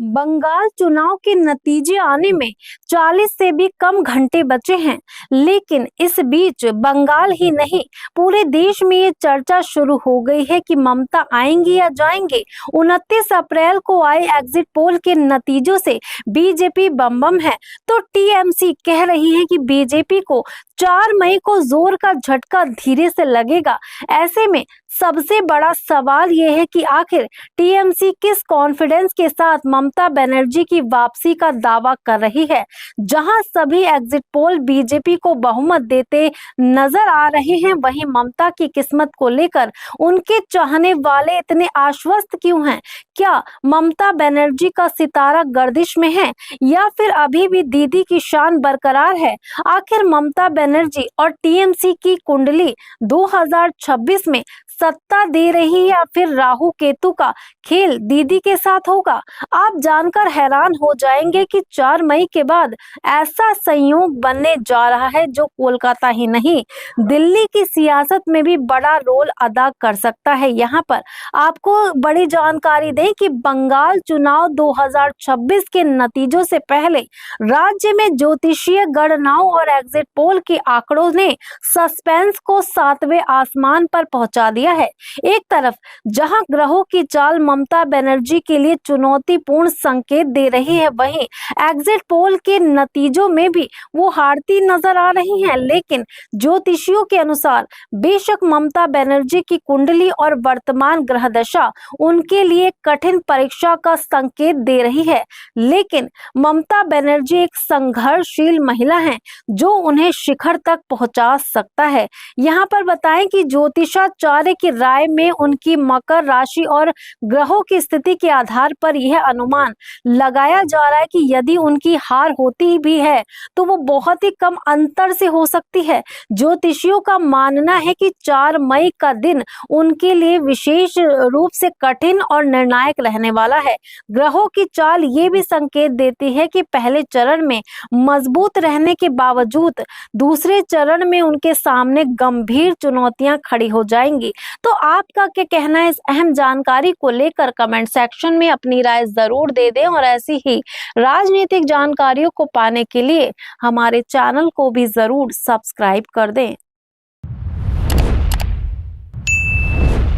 बंगाल चुनाव के नतीजे आने में 40 से भी कम घंटे बचे हैं, लेकिन इस बीच बंगाल ही नहीं पूरे देश में ये चर्चा शुरू हो गई है कि ममता आएंगी या जाएंगे। 29 अप्रैल को आए एग्जिट पोल के नतीजों से बीजेपी बम बम है, तो टीएमसी कह रही है कि बीजेपी को 4 मई को जोर का झटका धीरे से लगेगा। ऐसे में सबसे बड़ा सवाल यह है कि आखिर टीएमसी किस कॉन्फिडेंस के साथ ममता बनर्जी की वापसी का दावा कर रही है। जहां सभी एग्जिट पोल बीजेपी को बहुमत देते नजर आ रहे हैं, वहीं ममता की किस्मत को लेकर उनके चाहने वाले इतने आश्वस्त क्यों हैं? क्या ममता बनर्जी का सितारा गर्दिश में है या फिर अभी भी दीदी की शान बरकरार है? आखिर ममता बनर्जी और टीएमसी की कुंडली 2026 में सत्ता दे रही या फिर राहु केतु का खेल दीदी के साथ होगा? आप जानकर हैरान हो जाएंगे कि 4 मई के बाद ऐसा संयोग बनने जा रहा है जो कोलकाता ही नहीं, दिल्ली की सियासत में भी बड़ा रोल अदा कर सकता है। यहाँ पर आपको बड़ी जानकारी दें कि बंगाल चुनाव 2026 के नतीजों से पहले राज्य में ज्योतिषीय गणनाओं और एग्जिट पोल के आंकड़ों ने सस्पेंस को 7वें आसमान पर पहुंचा दिया है। एक तरफ जहां ग्रहों की चाल ममता बनर्जी के लिए चुनौतीपूर्ण संकेत दे रही है, वहीं एग्जिट पोल के नतीजों में भी वो हारती नजर आ रही हैं। लेकिन ज्योतिषियों के अनुसार बेशक ममता बनर्जी की कुंडली और वर्तमान ग्रह दशा उनके लिए कठिन परीक्षा का संकेत दे रही है, लेकिन ममता बनर्जी एक संघर्षशील महिला है जो उन्हें शिखर तक पहुंचा सकता है। यहाँ पर बताएं कि ज्योतिषाचार्य की राय में उनकी मकर राशि और ग्रहों की स्थिति के आधार पर यह अनुमान लगाया जा रहा है कि यदि उनकी हार होती भी है तो वो बहुत ही कम अंतर से हो सकती है। ज्योतिषियों का मानना है कि 4 मई का दिन उनके लिए विशेष रूप से कठिन और निर्णायक रहने वाला है। ग्रहों की चाल ये भी संकेत देती है कि पहले चरण में मजबूत रहने के बावजूद दूसरे चरण में उनके सामने गंभीर चुनौतियां खड़ी हो जाएंगी। तो आपका क्या कहना है इस अहम जानकारी को लेकर? कमेंट सेक्शन में अपनी राय जरूर दे दें और ऐसी ही राजनीतिक जानकारियों को पाने के लिए हमारे चैनल को भी जरूर सब्सक्राइब कर दें।